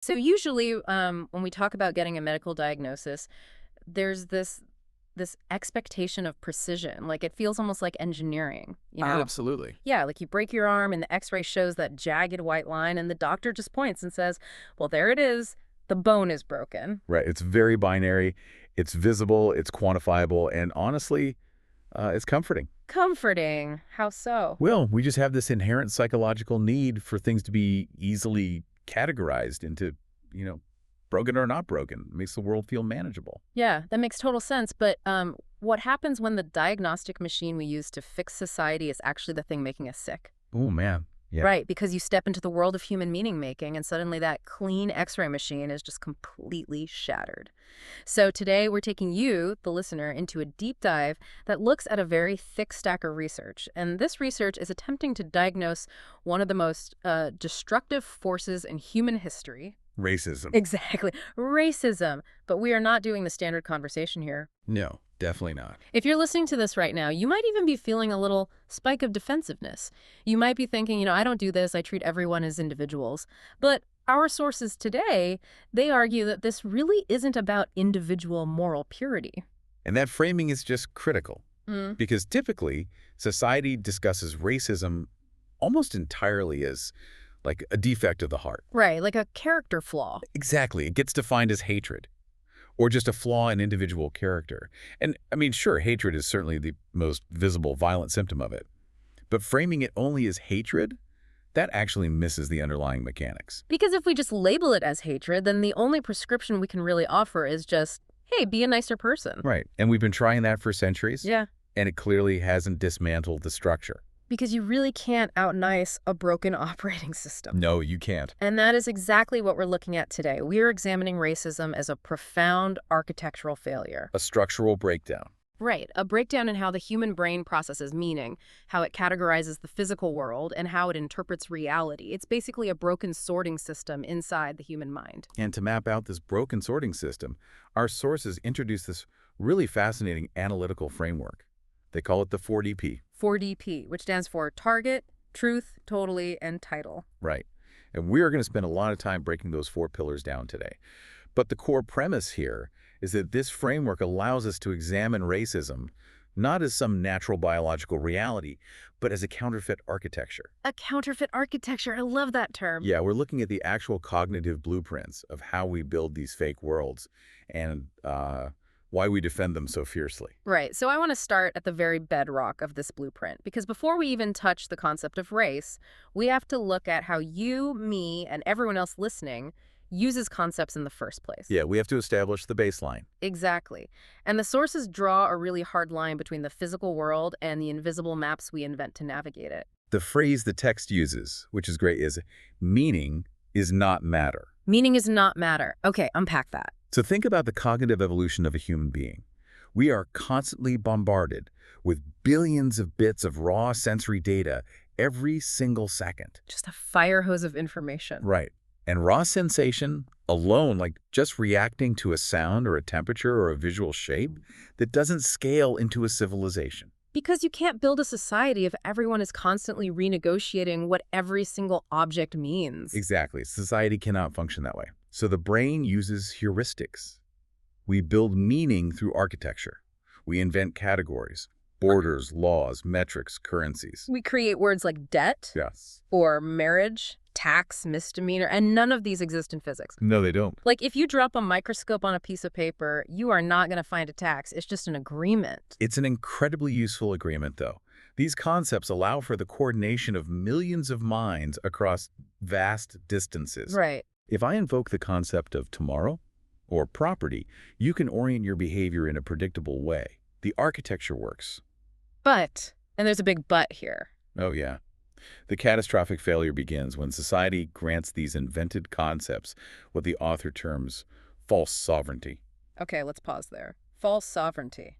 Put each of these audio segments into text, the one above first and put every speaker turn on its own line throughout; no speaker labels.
So usually, when we talk about getting a medical diagnosis, there's this expectation of precision. Like it feels almost like engineering, you know?
Absolutely.
Yeah, like you break your arm and the X-ray shows that jagged white line, and the doctor just points and says, "Well, there it is. The bone is broken."
Right. It's very binary. It's visible, it's quantifiable, and honestly, it's comforting.
Comforting. How so?
Well, we just have this inherent psychological need for things to be easily categorized into, you know, broken or not broken. It makes the world feel manageable.
Yeah, that makes total sense. But what happens when the diagnostic machine we use to fix society is actually the thing making us sick?
Oh, man. Yeah.
Right, because you step into the world of human meaning making, and suddenly that clean X-ray machine is just completely shattered. So today we're taking you, the listener, into a deep dive that looks at a very thick stack of research. And this research is attempting to diagnose one of the most destructive forces in human history.
Racism.
Exactly, racism. But we are not doing the standard conversation here.
No, definitely not.
If you're listening to this right now, you might even be feeling a little spike of defensiveness. You might be thinking, I don't do this, I treat everyone as individuals. But our sources today, they argue that this really isn't about individual moral purity.
And that framing is just critical
Mm.
because typically society discusses racism almost entirely as like a defect of the heart.
Right, like a character flaw.
Exactly. It gets defined as hatred or just a flaw in individual character. And I mean, sure, hatred is certainly the most visible violent symptom of it. But framing it only as hatred, that actually misses the underlying mechanics.
Because if we just label it as hatred, then the only prescription we can really offer is just, hey, be a nicer person.
Right. And we've been trying that for centuries,
Yeah.
and it clearly hasn't dismantled the structure.
Because you really can't out-nice a broken operating system.
No, you can't.
And that is exactly what we're looking at today. We're examining racism as a profound architectural failure.
A structural breakdown.
Right, a breakdown in how the human brain processes meaning, how it categorizes the physical world, and how it interprets reality. It's basically a broken sorting system inside the human mind.
And to map out this broken sorting system, our sources introduce this really fascinating analytical framework. They call it the 4DP.
4DP, which stands for target, truth, totally, and title.
Right. And we are going to spend a lot of time breaking those four pillars down today. But the core premise here is that this framework allows us to examine racism not as some natural biological reality, but as a counterfeit architecture.
A counterfeit architecture. I love that term.
Yeah, we're looking at the actual cognitive blueprints of how we build these fake worlds and why we defend them so fiercely.
Right. So I want to start at the very bedrock of this blueprint, because before we even touch the concept of race, we have to look at how you, me, and everyone else listening uses concepts in the first place.
Yeah, we have to establish the baseline.
Exactly. And the sources draw a really hard line between the physical world and the invisible maps we invent to navigate it.
The phrase the text uses, which is great, is meaning is not matter.
Meaning is not matter. Okay, unpack that.
So think about the cognitive evolution of a human being. We are constantly bombarded with billions of bits of raw sensory data every single second.
Just a fire hose of information.
Right. And raw sensation alone, like just reacting to a sound or a temperature or a visual shape, that doesn't scale into a civilization.
Because you can't build a society if everyone is constantly renegotiating what every single object means.
Exactly. Society cannot function that way. So the brain uses heuristics. We build meaning through architecture. We invent categories, borders, laws, metrics, currencies.
We create words like debt
Yes.
or marriage, tax, misdemeanor, and none of these exist in physics.
No, they don't.
Like if you drop a microscope on a piece of paper, you are not going to find a tax. It's just an agreement.
It's an incredibly useful agreement, though. These concepts allow for the coordination of millions of minds across vast distances.
Right.
If I invoke the concept of tomorrow or property, you can orient your behavior in a predictable way. The architecture works.
But, and there's a big but here.
Oh, yeah. The catastrophic failure begins when society grants these invented concepts what the author terms false sovereignty.
Okay, let's pause there. False sovereignty.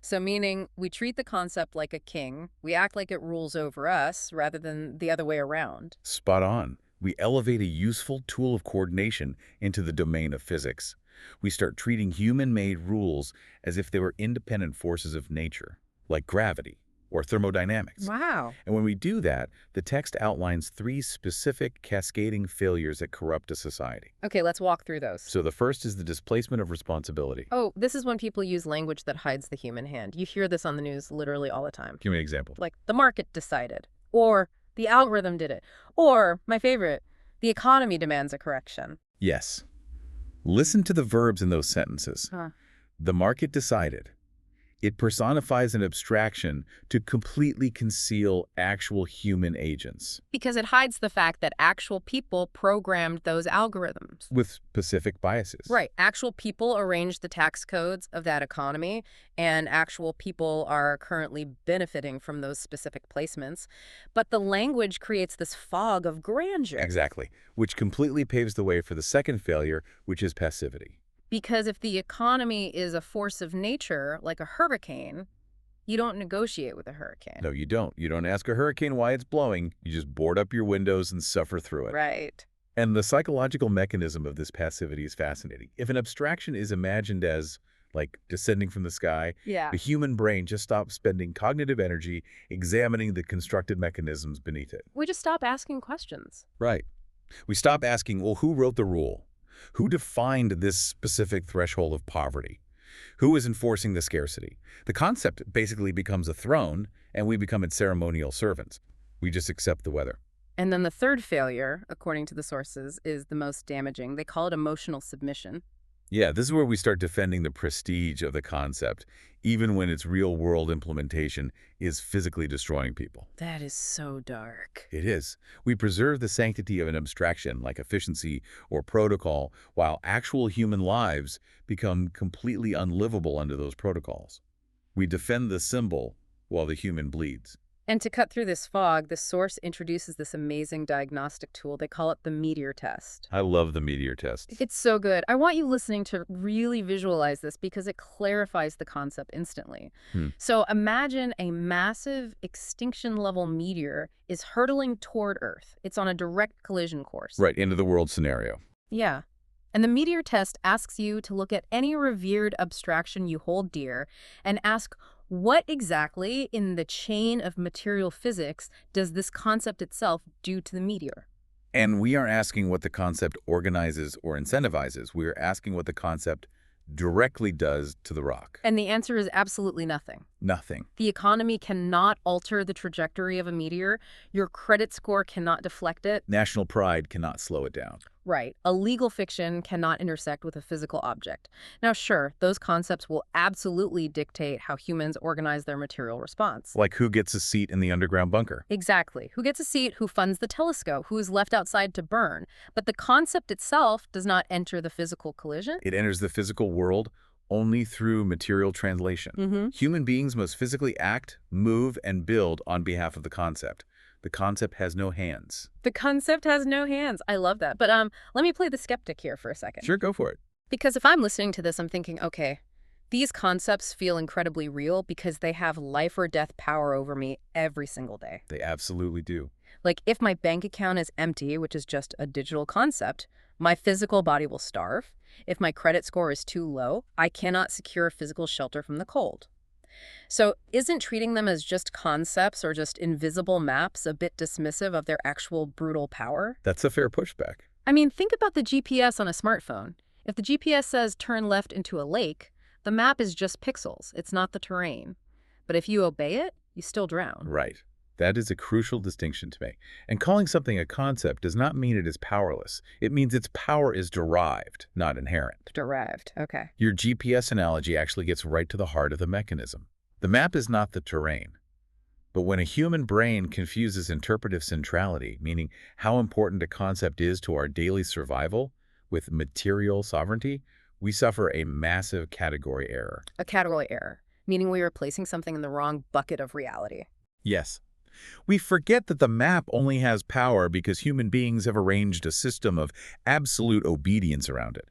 So meaning we treat the concept like a king, we act like it rules over us rather than the other way around.
Spot on. We elevate a useful tool of coordination into the domain of physics. We start treating human-made rules as if they were independent forces of nature, like gravity or thermodynamics.
Wow.
And when we do that, the text outlines 3 specific cascading failures that corrupt a society.
Okay, let's walk through those.
So the first is the displacement of responsibility.
Oh, this is when people use language that hides the human hand. You hear this on the news literally all the time.
Give me an example.
Like, the market decided, or the algorithm did it, or, my favorite, the economy demands a correction.
Yes. Listen to the verbs in those sentences.
Huh.
The market decided. It personifies an abstraction to completely conceal actual human agents
Because it hides the fact that actual people programmed those algorithms.
with specific biases.
Right. Actual people arranged the tax codes of that economy, and actual people are currently benefiting from those specific placements. But the language creates this fog of grandeur.
Exactly, which completely paves the way for the second failure, which is passivity.
Because if the economy is a force of nature, like a hurricane, you don't negotiate with a hurricane.
No, you don't. You don't ask a hurricane why it's blowing. You just board up your windows and suffer through it.
Right.
And the psychological mechanism of this passivity is fascinating. If an abstraction is imagined as, like, descending from the sky,
Yeah.
the human brain just stops spending cognitive energy examining the constructed mechanisms beneath it.
We just stop asking questions.
Right. We stop asking, well, who wrote the rule? Who defined this specific threshold of poverty? Who is enforcing the scarcity? The concept basically becomes a throne, and we become its ceremonial servants. We just accept the weather.
And then the third failure, according to the sources, is the most damaging. They call it emotional submission.
Yeah, this is where we start defending the prestige of the concept, even when its real-world implementation is physically destroying people.
That is so dark.
It is. We preserve the sanctity of an abstraction like efficiency or protocol, while actual human lives become completely unlivable under those protocols. We defend the symbol while the human bleeds.
And to cut through this fog, the source introduces this amazing diagnostic tool. They call it the meteor test.
I love the meteor test.
It's so good. I want you listening to really visualize this because it clarifies the concept instantly. So imagine a massive extinction-level meteor is hurtling toward Earth. It's on a direct collision course.
Right, into the world scenario.
Yeah. And the meteor test asks you to look at any revered abstraction you hold dear and ask, what exactly in the chain of material physics does this concept itself do to the meteor?
And we aren't asking what the concept organizes or incentivizes. We're asking what the concept directly does to the rock.
And the answer is absolutely nothing.
Nothing.
The economy cannot alter the trajectory of a meteor. Your credit score cannot deflect it.
National pride cannot slow it down.
Right. A legal fiction cannot intersect with a physical object. Now, sure, those concepts will absolutely dictate how humans organize their material response.
Like who gets a seat in the underground bunker.
Exactly. Who gets a seat, who funds the telescope, who is left outside to burn. But the concept itself does not enter the physical collision.
It enters the physical world only through material translation. Human beings must physically act, move, and build on behalf of the concept. The concept has no hands.
The concept has no hands. I love that. But let me play the skeptic here for a second.
Sure, go for it.
Because if I'm listening to this, I'm thinking, okay, these concepts feel incredibly real because they have life or death power over me every single day.
They absolutely do.
Like if my bank account is empty, which is just a digital concept, my physical body will starve. If my credit score is too low, I cannot secure physical shelter from the cold. So isn't treating them as just concepts or just invisible maps a bit dismissive of their actual brutal power?
That's a fair pushback.
I mean, think about the GPS on a smartphone. If the GPS says turn left into a lake, the map is just pixels. It's not the terrain. But if you obey it, you still drown.
Right. That is a crucial distinction to make. And calling something a concept does not mean it is powerless. It means its power is derived, not inherent.
Derived. Okay.
Your GPS analogy actually gets right to the heart of the mechanism. The map is not the terrain. But when a human brain confuses interpretive centrality, meaning how important a concept is to our daily survival, with material sovereignty, we suffer a massive category error.
A category error, meaning we are placing something in the wrong bucket of reality.
Yes. We forget that the map only has power because human beings have arranged a system of absolute obedience around it.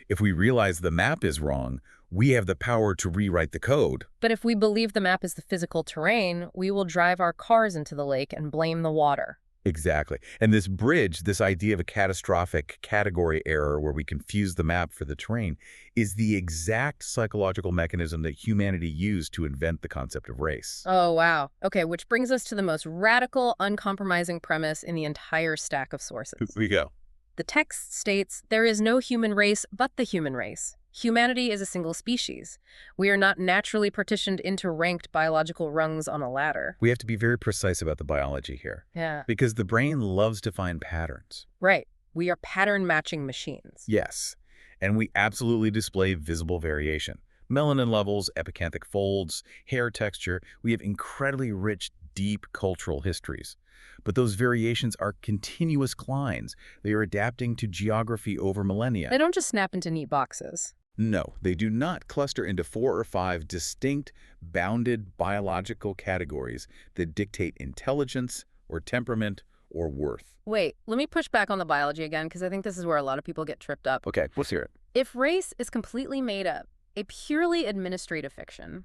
If we realize the map is wrong, we have the power to rewrite the code.
But if we believe the map is the physical terrain, we will drive our cars into the lake and blame the water.
Exactly. And this bridge, this idea of a catastrophic category error where we confuse the map for the terrain, is the exact psychological mechanism that humanity used to invent the concept of race.
Oh, wow. Okay, which brings us to the most radical, uncompromising premise in the entire stack of
Here
sources.
we go.
The text states, there is no human race but the human race. Humanity is a single species. We are not naturally partitioned into ranked biological rungs on a ladder.
We have to be very precise about the biology here,
Yeah.
because the brain loves to find patterns.
Right. We are pattern matching machines.
Yes, and we absolutely display visible variation. Melanin levels, epicanthic folds, hair texture, we have incredibly rich, deep cultural histories. But those variations are continuous clines. They are adapting to geography over millennia.
They don't just snap into neat boxes.
No, they do not cluster into 4 or 5 distinct, bounded biological categories that dictate intelligence or temperament or worth.
Wait, let me push back on the biology again because I think this is where a lot of people get tripped up.
Okay, let's hear it.
If race is completely made up, a purely administrative fiction,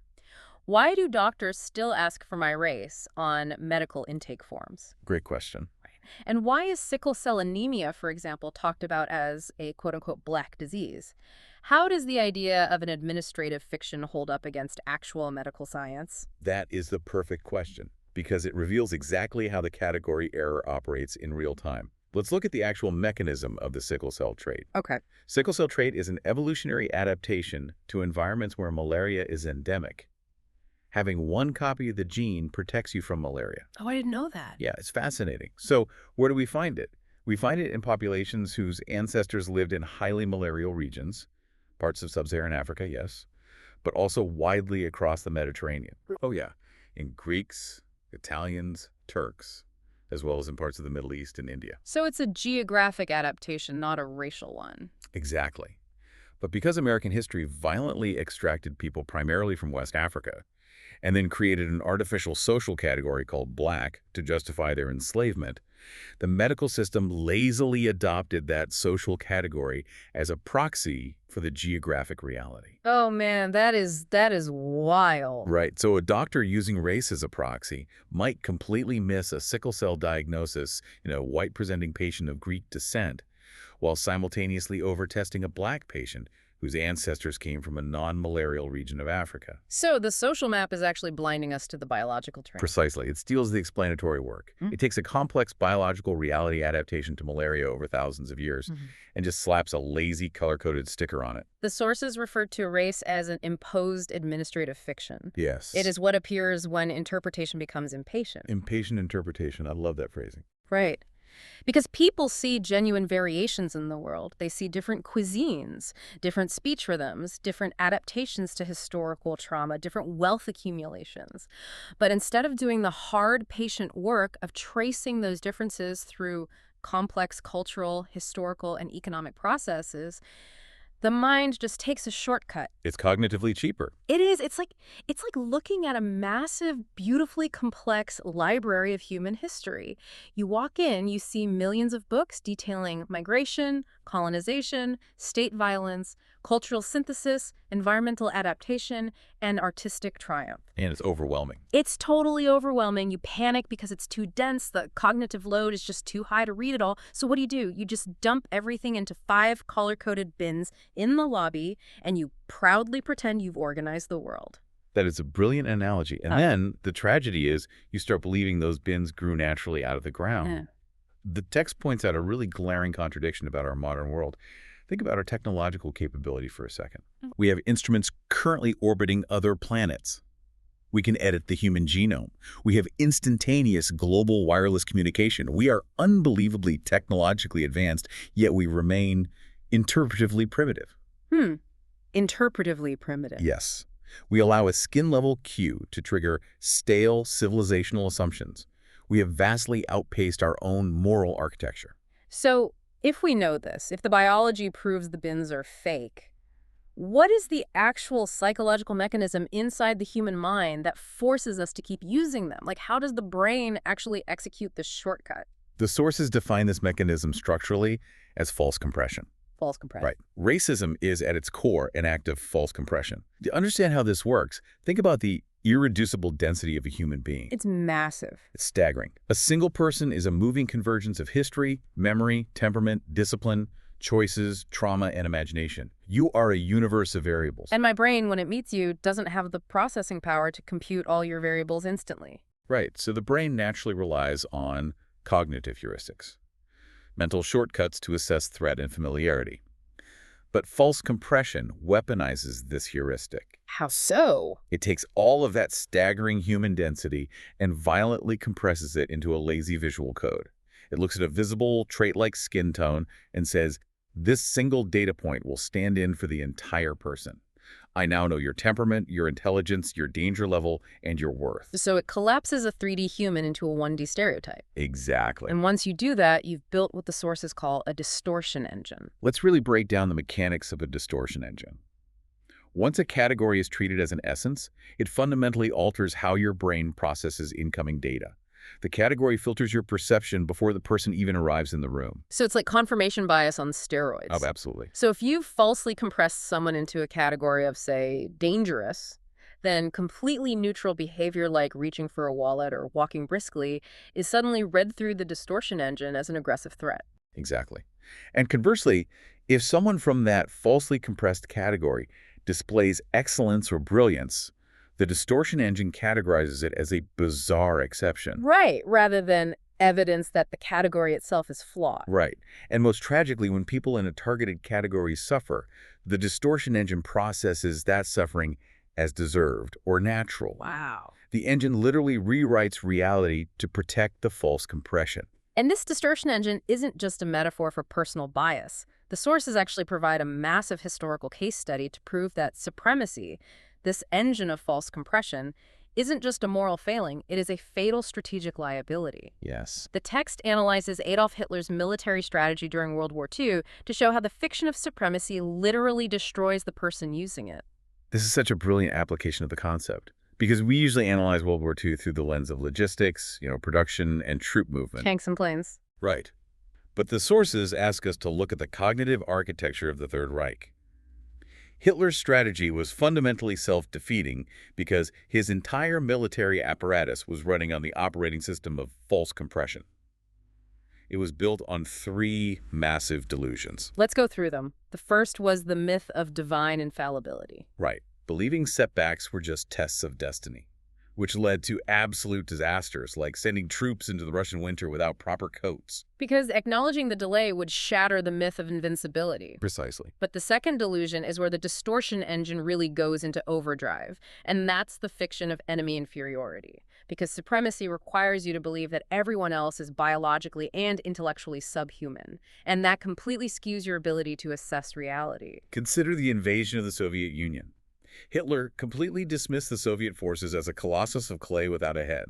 why do doctors still ask for my race on medical intake forms?
Great question.
And why is sickle cell anemia, for example, talked about as a quote-unquote black disease? How does the idea of an administrative fiction hold up against actual medical science?
That is the perfect question, because it reveals exactly how the category error operates in real time. Let's look at the actual mechanism of the sickle cell trait.
Okay.
Sickle cell trait is an evolutionary adaptation to environments where malaria is endemic. Having one copy of the gene protects you from malaria.
Oh, I didn't know that.
Yeah, it's fascinating. So where do we find it? We find it in populations whose ancestors lived in highly malarial regions, parts of sub-Saharan Africa, yes, but also widely across the Mediterranean. Oh yeah, in Greeks, Italians, Turks, as well as in parts of the Middle East and India.
So it's a geographic adaptation, not a racial one.
Exactly. But because American history violently extracted people primarily from West Africa, and then created an artificial social category called black to justify their enslavement, the medical system lazily adopted that social category as a proxy for the geographic reality.
Oh man, that is wild.
Right, so a doctor using race as a proxy might completely miss a sickle cell diagnosis in a white-presenting patient of Greek descent, while simultaneously over-testing a black patient whose ancestors came from a non-malarial region of Africa.
So the social map is actually blinding us to the biological trend.
Precisely. It steals the explanatory work. It takes a complex biological reality adaptation to malaria over thousands of years and just slaps a lazy color-coded sticker on it.
The sources referred to race as an imposed administrative fiction.
Yes.
It is what appears when interpretation becomes impatient.
Impatient interpretation. I love that phrasing.
Right. Because people see genuine variations in the world. They see different cuisines, different speech rhythms, different adaptations to historical trauma, different wealth accumulations. But instead of doing the hard, patient work of tracing those differences through complex cultural, historical, and economic processes, the mind just takes a shortcut.
It's cognitively cheaper.
It is. It's like looking at a massive, beautifully complex library of human history. You walk in, you see millions of books detailing migration, colonization, state violence, cultural synthesis, environmental adaptation, and artistic triumph.
And it's overwhelming.
It's totally overwhelming. You panic because it's too dense. The cognitive load is just too high to read it all. So what do? You just dump everything into 5 color-coded bins in the lobby, and you proudly pretend you've organized the world.
That is a brilliant analogy. And then the tragedy is you start believing those bins grew naturally out of the ground.
Yeah.
The text points out a really glaring contradiction about our modern world. Think about our technological capability for a second. We have instruments currently orbiting other planets. We can edit the human genome. We have instantaneous global wireless communication. We are unbelievably technologically advanced, yet we remain interpretively primitive.
Interpretively primitive.
Yes. We allow a skin-level cue to trigger stale civilizational assumptions. We have vastly outpaced our own moral architecture.
So if we know this, if the biology proves the bins are fake, what is the actual psychological mechanism inside the human mind that forces us to keep using them? Like, how does the brain actually execute this shortcut?
The sources define this mechanism structurally as false compression.
False compression.
Right. Racism is at its core an act of false compression. To understand how this works, think about the irreducible density of a human being.
It's massive.
It's staggering. A single person is a moving convergence of history, memory, temperament, discipline, choices, trauma, and imagination. You are a universe of variables.
And my brain, when it meets you, doesn't have the processing power to compute all your variables instantly.
Right, so the brain naturally relies on cognitive heuristics, mental shortcuts to assess threat and familiarity. But false compression weaponizes this heuristic.
How so?
It takes all of that staggering human density and violently compresses it into a lazy visual code. It looks at a visible trait like skin tone and says, this single data point will stand in for the entire person. I now know your temperament, your intelligence, your danger level, and your worth.
So it collapses a 3D human into a 1D stereotype.
Exactly.
And once you do that, you've built what the sources call a distortion engine.
Let's really break down the mechanics of a distortion engine. Once a category is treated as an essence, it fundamentally alters how your brain processes incoming data. The category filters your perception before the person even arrives in the room.
So it's like confirmation bias on steroids.
Oh, absolutely.
So if you falsely compress someone into a category of, say, dangerous, then completely neutral behavior like reaching for a wallet or walking briskly is suddenly read through the distortion engine as an aggressive threat.
Exactly. And conversely, if someone from that falsely compressed category displays excellence or brilliance, the distortion engine categorizes it as a bizarre exception.
Right, rather than evidence that the category itself is flawed.
Right. And most tragically, when people in a targeted category suffer, the distortion engine processes that suffering as deserved or natural.
Wow.
The engine literally rewrites reality to protect the false compression.
And this distortion engine isn't just a metaphor for personal bias. The sources actually provide a massive historical case study to prove that supremacy, this engine of false compression, isn't just a moral failing, it is a fatal strategic liability.
Yes.
The text analyzes Adolf Hitler's military strategy during World War II to show how the fiction of supremacy literally destroys the person using it.
This is such a brilliant application of the concept, because we usually analyze World War II through the lens of logistics, production, and troop movement.
Tanks and planes.
Right. But the sources ask us to look at the cognitive architecture of the Third Reich. Hitler's strategy was fundamentally self-defeating because his entire military apparatus was running on the operating system of false compression. It was built on 3 massive delusions.
Let's go through them. The first was the myth of divine infallibility.
Right. Believing setbacks were just tests of destiny, which led to absolute disasters like sending troops into the Russian winter without proper coats.
Because acknowledging the delay would shatter the myth of invincibility.
Precisely.
But the second delusion is where the distortion engine really goes into overdrive, and that's the fiction of enemy inferiority. Because supremacy requires you to believe that everyone else is biologically and intellectually subhuman, and that completely skews your ability to assess reality.
Consider the invasion of the Soviet Union. Hitler completely dismissed the Soviet forces as a colossus of clay without a head.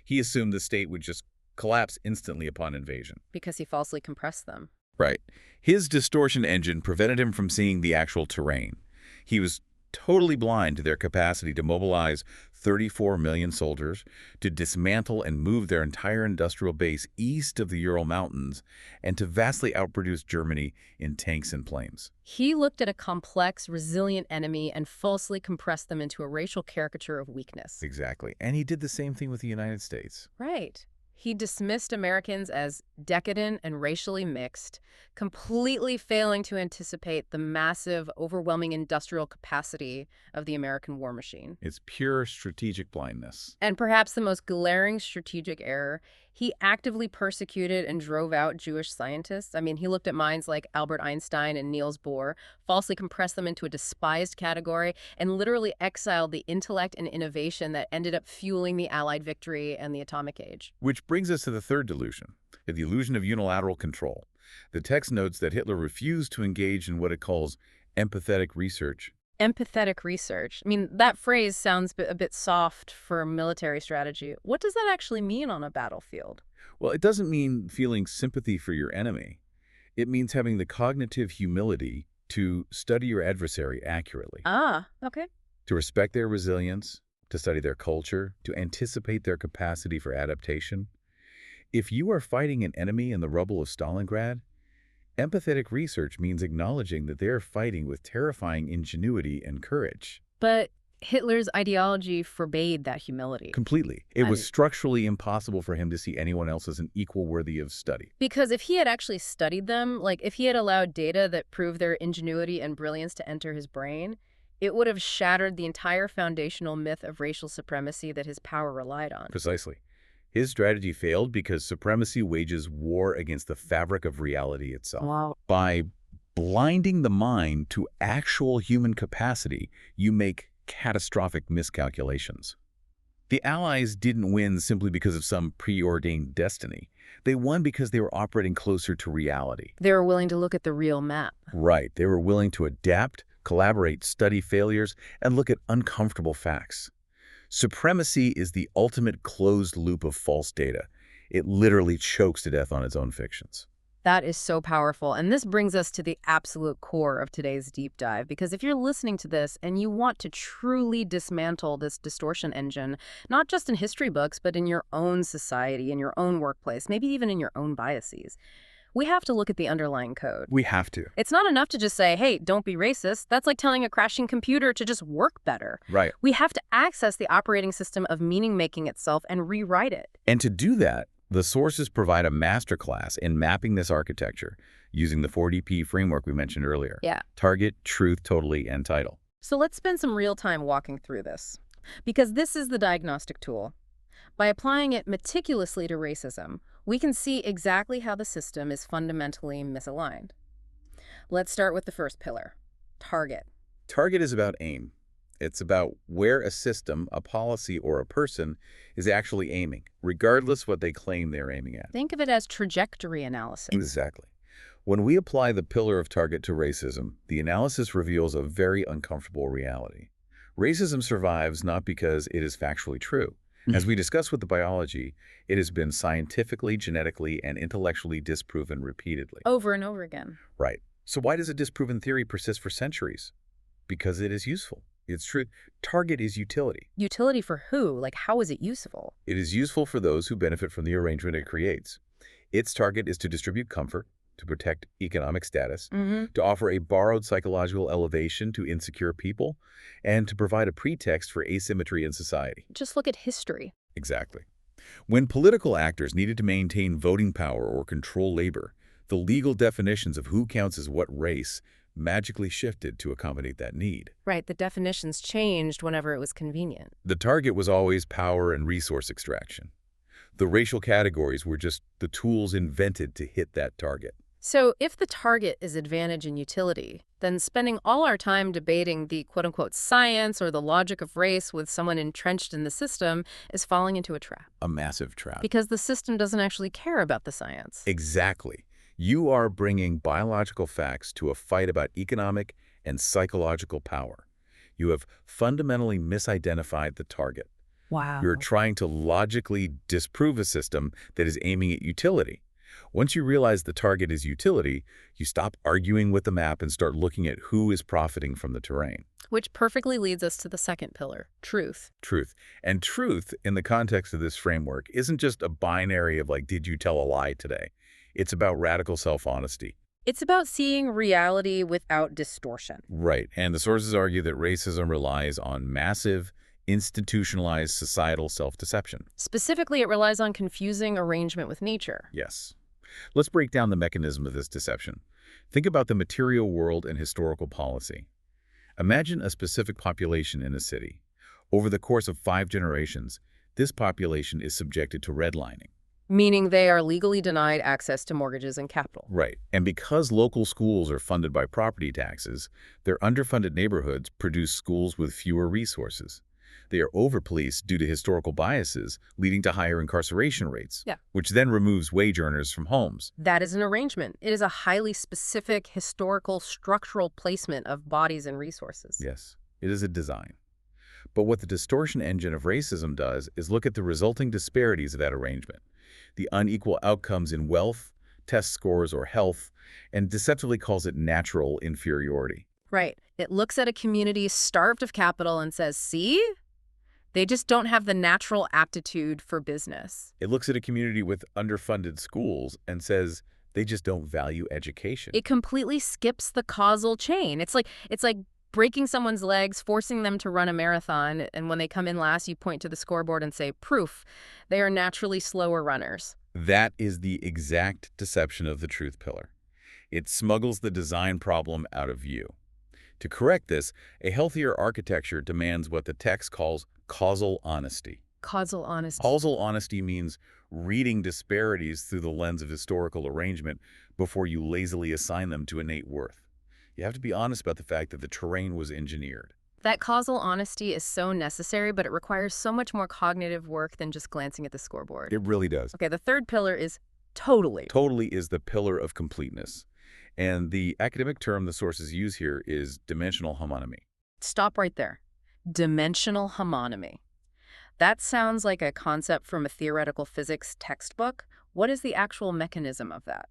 He assumed the state would just collapse instantly upon invasion.
Because he falsely compressed them.
Right. His distortion engine prevented him from seeing the actual terrain. He was totally blind to their capacity to mobilize 34 million soldiers, to dismantle and move their entire industrial base east of the Ural Mountains, and to vastly outproduce Germany in tanks and planes.
He looked at a complex, resilient enemy and falsely compressed them into a racial caricature of weakness.
Exactly. And he did the same thing with the United States.
Right. He dismissed Americans as decadent and racially mixed, completely failing to anticipate the massive, overwhelming industrial capacity of the American war machine.
It's pure strategic blindness.
And perhaps the most glaring strategic error, he actively persecuted and drove out Jewish scientists. I mean, he looked at minds like Albert Einstein and Niels Bohr, falsely compressed them into a despised category, and literally exiled the intellect and innovation that ended up fueling the Allied victory and the atomic age.
Which brings us to the third delusion, the illusion of unilateral control. The text notes that Hitler refused to engage in what it calls empathetic research.
Empathetic research. I mean, that phrase sounds a bit soft for military strategy. What does that actually mean on a battlefield?
Well, it doesn't mean feeling sympathy for your enemy. It means having the cognitive humility to study your adversary accurately.
Ah, okay.
To respect their resilience, to study their culture, to anticipate their capacity for adaptation. If you are fighting an enemy in the rubble of Stalingrad, empathetic research means acknowledging that they are fighting with terrifying ingenuity and courage.
But Hitler's ideology forbade that humility.
Completely. It was
And
structurally impossible for him to see anyone else as an equal worthy of study.
because if he had actually studied them, like if he had allowed data that proved their ingenuity and brilliance to enter his brain, it would have shattered the entire foundational myth of racial supremacy that his power relied on.
Precisely. His strategy failed because supremacy wages war against the fabric of reality itself.
Wow.
By blinding the mind to actual human capacity, you make catastrophic miscalculations. The Allies didn't win simply because of some preordained destiny. They won because they were operating closer to reality.
They were willing to look at the real map.
Right. They were willing to adapt, collaborate, study failures, and look at uncomfortable facts. Supremacy is the ultimate closed loop of false data. It literally chokes to death on its own fictions.
That is so powerful. And this brings us to the absolute core of today's deep dive. Because if you're listening to this and you want to truly dismantle this distortion engine, not just in history books, but in your own society, in your own workplace, maybe even in your own biases, we have to look at the underlying code.
We have to.
It's not enough to just say, hey, don't be racist. That's like telling a crashing computer to just work better.
Right.
We have to access the operating system of meaning-making itself and rewrite it.
And to do that, the sources provide a masterclass in mapping this architecture using the 4DP framework we mentioned earlier.
Yeah.
Target, truth, totally, and title.
So let's spend some real time walking through this. Because this is the diagnostic tool. By applying it meticulously to racism, we can see exactly how the system is fundamentally misaligned. Let's start with the first pillar, target.
Target is about aim. It's about where a system, a policy, or a person is actually aiming, regardless what they claim they're aiming at.
Think of it as trajectory analysis.
Exactly. When we apply the pillar of target to racism, the analysis reveals a very uncomfortable reality. Racism survives not because it is factually true. As we discussed with the biology, it has been scientifically, genetically, and intellectually disproven repeatedly.
Over and over again.
Right. So why does a disproven theory persist for centuries? Because it is useful. It's true. Target is utility.
Utility for who? Like, how is it useful?
It is useful for those who benefit from the arrangement it creates. Its target is to distribute comfort, to protect economic status, to offer a borrowed psychological elevation to insecure people, and to provide a pretext for asymmetry in society.
Just look at history.
Exactly. When political actors needed to maintain voting power or control labor, the legal definitions of who counts as what race magically shifted to accommodate that need.
Right, the definitions changed whenever it was convenient.
The target was always power and resource extraction. The racial categories were just the tools invented to hit that target.
So if the target is advantage and utility, then spending all our time debating the quote-unquote science or the logic of race with someone entrenched in the system is falling into a trap.
A massive trap.
Because the system doesn't actually care about the science.
Exactly. You are bringing biological facts to a fight about economic and psychological power. You have fundamentally misidentified the target.
Wow.
You're trying to logically disprove a system that is aiming at utility. Once you realize the target is utility, you stop arguing with the map and start looking at who is profiting from the terrain.
Which perfectly leads us to the second pillar, truth.
Truth. And truth, in the context of this framework, isn't just a binary of like, did you tell a lie today? It's about radical self-honesty.
It's about seeing reality without distortion.
Right. And the sources argue that racism relies on massive, institutionalized societal self-deception.
Specifically, it relies on confusing arrangement with nature.
Yes. Let's break down the mechanism of this deception. Think about the material world and historical policy. Imagine a specific population in a city. Over the course of 5 generations, this population is subjected to redlining.
Meaning they are legally denied access to mortgages and capital.
Right. And because local schools are funded by property taxes, their underfunded neighborhoods produce schools with fewer resources. They are overpoliced due to historical biases, leading to higher incarceration rates, which then removes wage earners from homes.
That is an arrangement. It is a highly specific, historical, structural placement of bodies and resources.
Yes, it is a design. But what the distortion engine of racism does is look at the resulting disparities of that arrangement, the unequal outcomes in wealth, test scores, or health, and deceptively calls it natural inferiority.
Right. It looks at a community starved of capital and says, see? They just don't have the natural aptitude for business.
It looks at a community with underfunded schools and says they just don't value education.
It completely skips the causal chain. It's like breaking someone's legs, forcing them to run a marathon, and when they come in last, you point to the scoreboard and say, proof, they are naturally slower runners.
That is the exact deception of the truth pillar. It smuggles the design problem out of view. To correct this, a healthier architecture demands what the text calls causal honesty.
Causal honesty.
Causal honesty means reading disparities through the lens of historical arrangement before you lazily assign them to innate worth. You have to be honest about the fact that the terrain was engineered.
That causal honesty is so necessary, but it requires so much more cognitive work than just glancing at the scoreboard.
It really does.
Okay, the third pillar is totally.
Totally is the pillar of completeness. And the academic term the sources use here is dimensional homonymy.
Stop right there. Dimensional homonymy. That sounds like a concept from a theoretical physics textbook. What is the actual mechanism of that?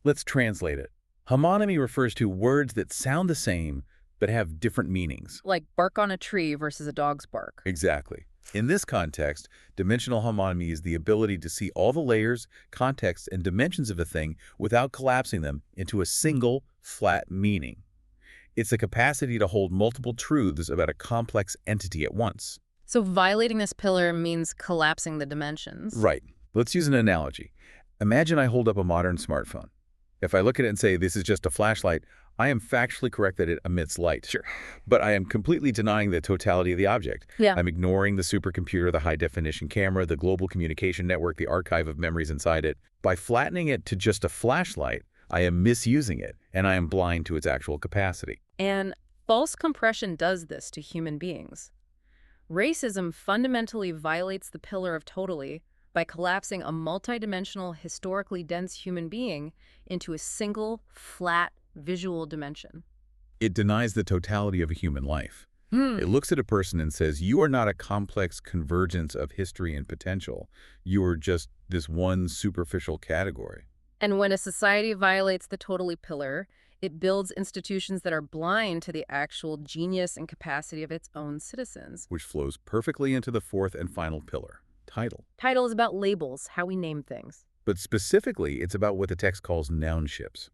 Let's translate it. Homonymy refers to words that sound the same but have different meanings.
Like bark on a tree versus a dog's bark.
Exactly. In this context, dimensional homonymy is the ability to see all the layers, contexts, and dimensions of a thing without collapsing them into a single, flat meaning. It's the capacity to hold multiple truths about a complex entity at once.
So violating this pillar means collapsing the dimensions.
Right. Let's use an analogy. Imagine I hold up a modern smartphone. If I look at it and say this is just a flashlight, I am factually correct that it emits light.
Sure.
But I am completely denying the totality of the object.
Yeah.
I'm ignoring the supercomputer, the high-definition camera, the global communication network, the archive of memories inside it. By flattening it to just a flashlight, I am misusing it, and I am blind to its actual capacity.
And false compression does this to human beings. Racism fundamentally violates the pillar of totally by collapsing a multidimensional, historically dense human being into a single, flat, visual dimension.
It denies the totality of a human life. It looks at a person and says, you are not a complex convergence of history and potential. You are just this one superficial category.
And when a society violates the totally pillar, it builds institutions that are blind to the actual genius and capacity of its own citizens.
Which flows perfectly into the fourth and final pillar, title.
Title is about labels, how we name things.
But specifically, it's about what the text calls nounships.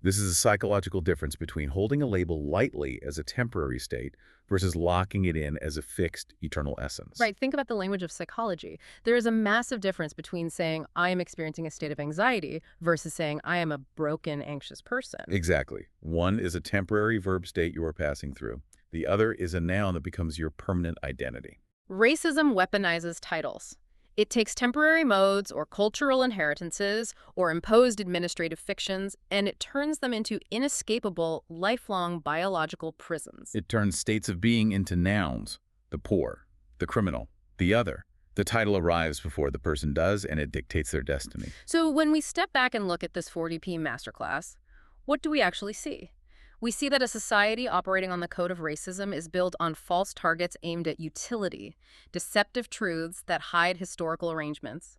This is a psychological difference between holding a label lightly as a temporary state versus locking it in as a fixed, eternal essence.
Right, think about the language of psychology. There is a massive difference between saying, I am experiencing a state of anxiety versus saying, I am a broken, anxious person.
Exactly. One is a temporary verb state you are passing through. The other is a noun that becomes your permanent identity.
Racism weaponizes titles. It takes temporary modes or cultural inheritances or imposed administrative fictions, and it turns them into inescapable, lifelong biological prisons.
It turns states of being into nouns. The poor, the criminal, the other. The title arrives before the person does, and it dictates their destiny.
So when we step back and look at this 40p masterclass, what do we actually see? We see that a society operating on the code of racism is built on false targets aimed at utility, deceptive truths that hide historical arrangements,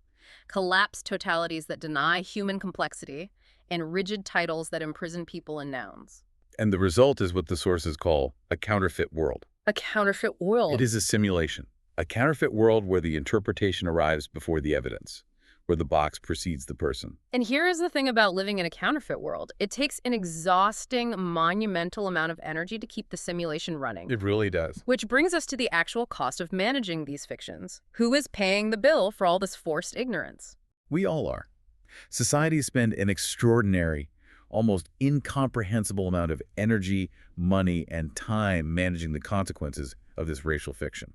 collapsed totalities that deny human complexity, and rigid titles that imprison people in nouns.
And the result is what the sources call a counterfeit world.
A counterfeit world.
It is a simulation. A counterfeit world where the interpretation arrives before the evidence, where the box precedes the person.
And here is the thing about living in a counterfeit world. It takes an exhausting, monumental amount of energy to keep the simulation running.
It really does.
Which brings us to the actual cost of managing these fictions. Who is paying the bill for all this forced ignorance?
We all are. Societies spend an extraordinary, almost incomprehensible amount of energy, money, and time managing the consequences of this racial fiction.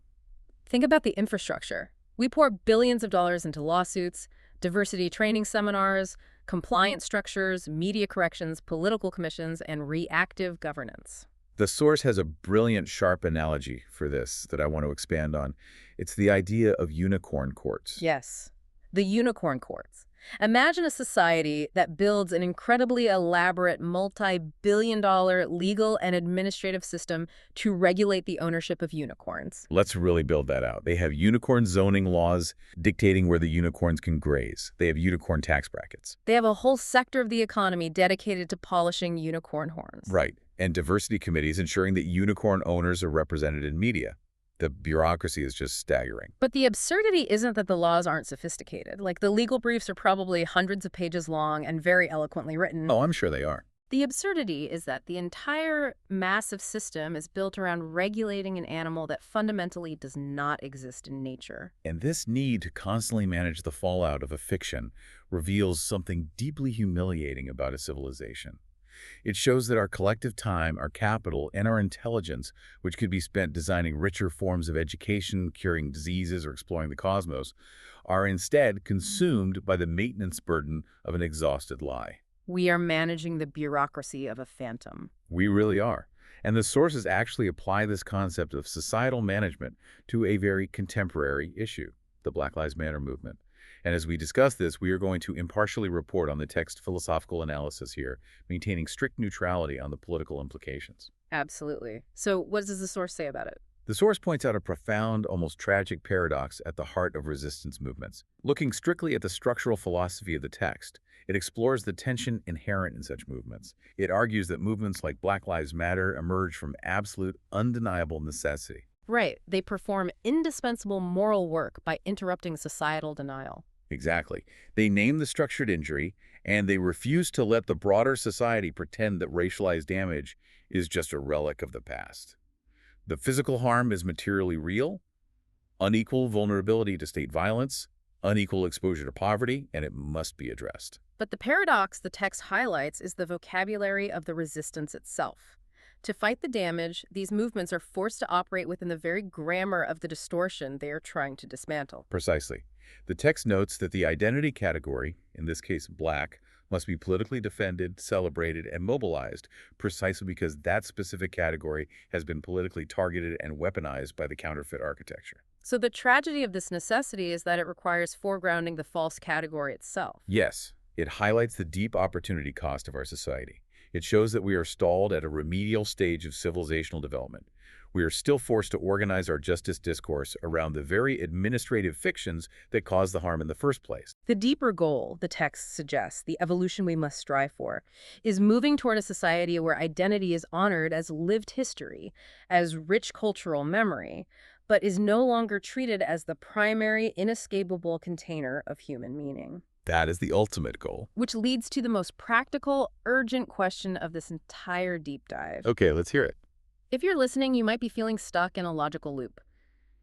Think about the infrastructure. We pour billions of dollars into lawsuits, diversity training seminars, compliance structures, media corrections, political commissions, and reactive governance.
The source has a brilliant, sharp analogy for this that I want to expand on. It's the idea of unicorn courts.
Yes, the unicorn courts. Imagine a society that builds an incredibly elaborate, multi-billion-dollar legal and administrative system to regulate the ownership of unicorns.
Let's really build that out. They have unicorn zoning laws dictating where the unicorns can graze. They have unicorn tax brackets.
They have a whole sector of the economy dedicated to polishing unicorn horns.
Right. And diversity committees ensuring that unicorn owners are represented in media. The bureaucracy is just staggering.
But the absurdity isn't that the laws aren't sophisticated. Like, the legal briefs are probably hundreds of pages long and very eloquently written.
Oh, I'm sure they are.
The absurdity is that the entire massive system is built around regulating an animal that fundamentally does not exist in nature.
And this need to constantly manage the fallout of a fiction reveals something deeply humiliating about a civilization. It shows that our collective time, our capital, and our intelligence, which could be spent designing richer forms of education, curing diseases, or exploring the cosmos, are instead consumed by the maintenance burden of an exhausted lie.
We are managing the bureaucracy of a phantom.
We really are. And the sources actually apply this concept of societal management to a very contemporary issue, the Black Lives Matter movement. And as we discuss this, we are going to impartially report on the text's philosophical analysis here, maintaining strict neutrality on the political implications.
Absolutely. So what does the source say about it?
The source points out a profound, almost tragic paradox at the heart of resistance movements. Looking strictly at the structural philosophy of the text, it explores the tension inherent in such movements. It argues that movements like Black Lives Matter emerge from absolute, undeniable necessity.
Right. They perform indispensable moral work by interrupting societal denial.
Exactly. They name the structured injury, and they refuse to let the broader society pretend that racialized damage is just a relic of the past. The physical harm is materially real, unequal vulnerability to state violence, unequal exposure to poverty, and it must be addressed.
But the paradox the text highlights is the vocabulary of the resistance itself. To fight the damage, these movements are forced to operate within the very grammar of the distortion they are trying to dismantle.
Precisely. The text notes that the identity category, in this case black, must be politically defended, celebrated, and mobilized precisely because that specific category has been politically targeted and weaponized by the counterfeit architecture.
So the tragedy of this necessity is that it requires foregrounding the false category itself.
Yes, it highlights the deep opportunity cost of our society. It shows that we are stalled at a remedial stage of civilizational development. We are still forced to organize our justice discourse around the very administrative fictions that cause the harm in the first place.
The deeper goal, the text suggests, the evolution we must strive for, is moving toward a society where identity is honored as lived history, as rich cultural memory, but is no longer treated as the primary, inescapable container of human meaning.
That is the ultimate goal.
Which leads to the most practical, urgent question of this entire deep dive.
Okay, let's hear it.
If you're listening, you might be feeling stuck in a logical loop.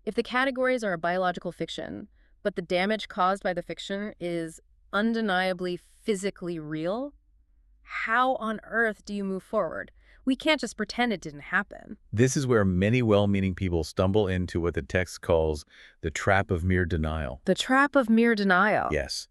If the categories are a biological fiction, but the damage caused by the fiction is undeniably physically real, how on earth do you move forward? We can't just pretend it didn't happen.
This is where many well-meaning people stumble into what the text calls the trap of mere denial.
The trap of mere denial.
Yes.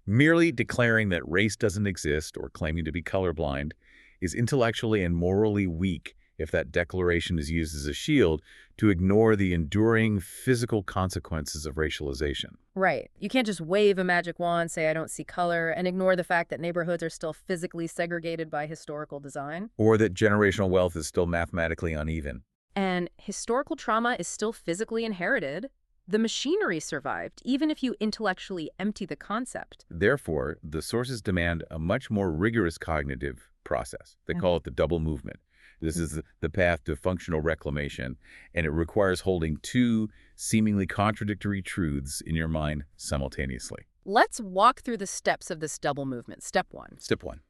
Merely declaring that race doesn't exist or claiming to be colorblind is intellectually and morally weak if that declaration is used as a shield to ignore the enduring physical consequences of racialization.
Right. You can't just wave a magic wand, say I don't see color, and ignore the fact that neighborhoods are still physically segregated by historical design.
Or that generational wealth is still mathematically uneven.
And historical trauma is still physically inherited. The machinery survived, even if you intellectually empty the concept.
Therefore, the sources demand a much more rigorous cognitive process. They call it the double movement. This is the path to functional reclamation, and it requires holding two seemingly contradictory truths in your mind simultaneously.
Let's walk through the steps of this double movement. Step one.
Step one.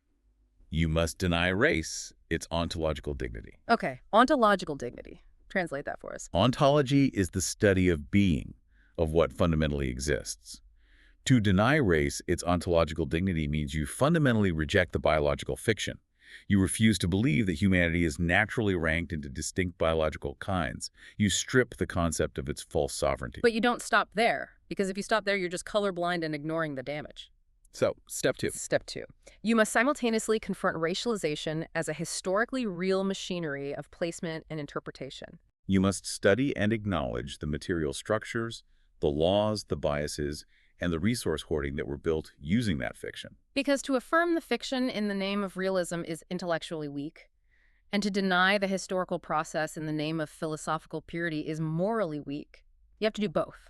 You must deny race its ontological dignity.
Okay, ontological dignity. Translate that for us.
Ontology is the study of being, of what fundamentally exists. To deny race its ontological dignity means you fundamentally reject the biological fiction. You refuse to believe that humanity is naturally ranked into distinct biological kinds. You strip the concept of its false sovereignty.
But you don't stop there, because if you stop there, you're just colorblind and ignoring the damage.
So, step two.
Step two. You must simultaneously confront racialization as a historically real machinery of placement and interpretation.
You must study and acknowledge the material structures, the laws, the biases, and the resource hoarding that were built using that fiction.
Because to affirm the fiction in the name of realism is intellectually weak, and to deny the historical process in the name of philosophical purity is morally weak. You have to do both.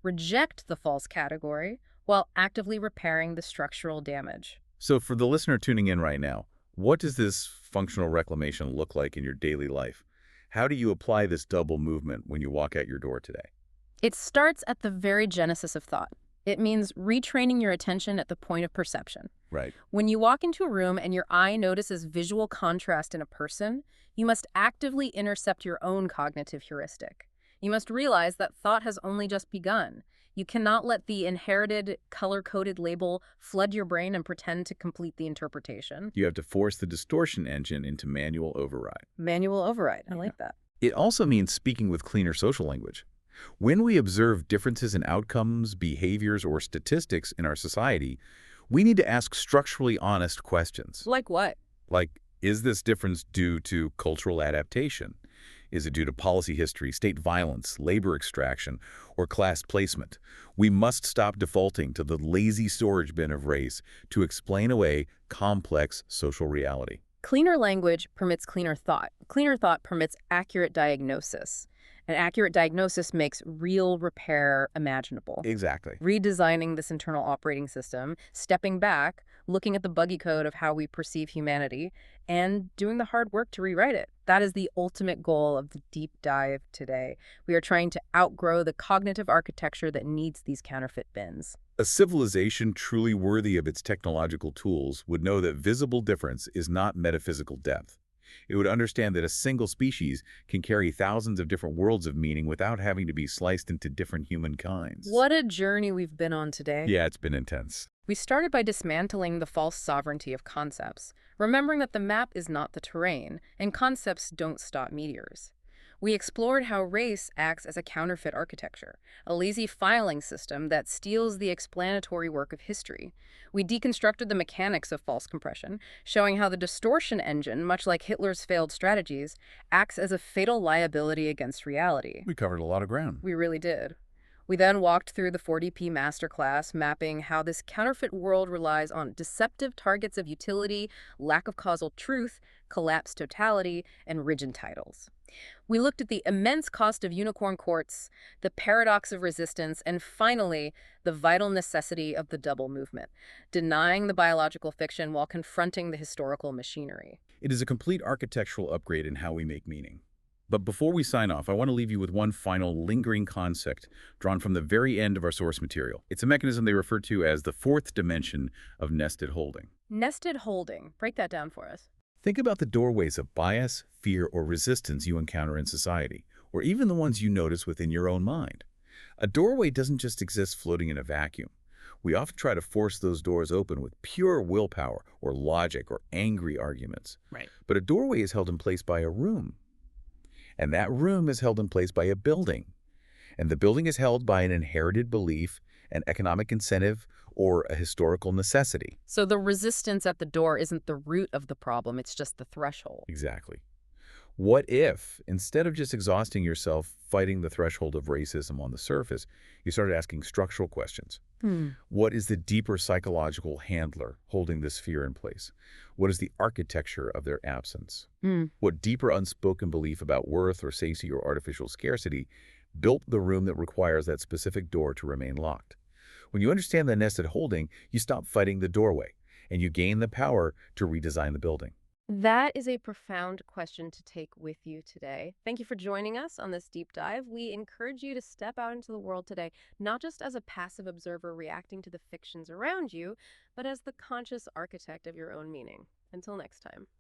Reject the false category while actively repairing the structural damage.
So for the listener tuning in right now, what does this functional reclamation look like in your daily life? How do you apply this double movement when you walk out your door today?
It starts at the very genesis of thought. It means retraining your attention at the point of perception.
Right.
When you walk into a room and your eye notices visual contrast in a person, you must actively intercept your own cognitive heuristic. You must realize that thought has only just begun. You cannot let the inherited, color-coded label flood your brain and pretend to complete the interpretation.
You have to force the distortion engine into manual override.
Manual override. I
Yeah.
like that.
It also means speaking with cleaner social language. When we observe differences in outcomes, behaviors, or statistics in our society, we need to ask structurally honest questions.
Like what?
Like, is this difference due to cultural adaptation? Is it due to policy history, state violence, labor extraction, or class placement? We must stop defaulting to the lazy storage bin of race to explain away complex social reality.
Cleaner language permits cleaner thought. Cleaner thought permits accurate diagnosis. And accurate diagnosis makes real repair imaginable.
Exactly.
Redesigning this internal operating system, stepping back, looking at the buggy code of how we perceive humanity, and doing the hard work to rewrite it. That is the ultimate goal of the deep dive today. We are trying to outgrow the cognitive architecture that needs these counterfeit bins.
A civilization truly worthy of its technological tools would know that visible difference is not metaphysical depth. It would understand that a single species can carry thousands of different worlds of meaning without having to be sliced into different human kinds.
What a journey we've been on today.
Yeah, it's been intense.
We started by dismantling the false sovereignty of concepts, remembering that the map is not the terrain, and concepts don't stop meteors. We explored how race acts as a counterfeit architecture, a lazy filing system that steals the explanatory work of history. We deconstructed the mechanics of false compression, showing how the distortion engine, much like Hitler's failed strategies, acts as a fatal liability against reality.
We covered a lot of ground.
We really did. We then walked through the 40p masterclass, mapping how this counterfeit world relies on deceptive targets of utility, lack of causal truth, collapsed totality, and rigid titles. We looked at the immense cost of unicorn courts, the paradox of resistance, and finally, the vital necessity of the double movement, denying the biological fiction while confronting the historical machinery.
It is a complete architectural upgrade in how we make meaning. But before we sign off, I want to leave you with one final lingering concept drawn from the very end of our source material. It's a mechanism they refer to as the fourth dimension of nested holding.
Nested holding. Break that down for us.
Think about the doorways of bias, fear, or resistance you encounter in society, or even the ones you notice within your own mind. A doorway doesn't just exist floating in a vacuum. We often try to force those doors open with pure willpower or logic or angry arguments.
Right.
But a doorway is held in place by a room. And that room is held in place by a building. And the building is held by an inherited belief, an economic incentive, or a historical necessity.
So the resistance at the door isn't the root of the problem, it's just the threshold.
Exactly. What if, instead of just exhausting yourself fighting the threshold of racism on the surface, you started asking structural questions? What is the deeper psychological handler holding this fear in place? What is the architecture of their absence? What deeper unspoken belief about worth or safety or artificial scarcity built the room that requires that specific door to remain locked? When you understand the nested holding, you stop fighting the doorway, and you gain the power to redesign the building.
That is a profound question to take with you today. Thank you for joining us on this deep dive. We encourage you to step out into the world today, not just as a passive observer reacting to the fictions around you, but as the conscious architect of your own meaning. Until next time.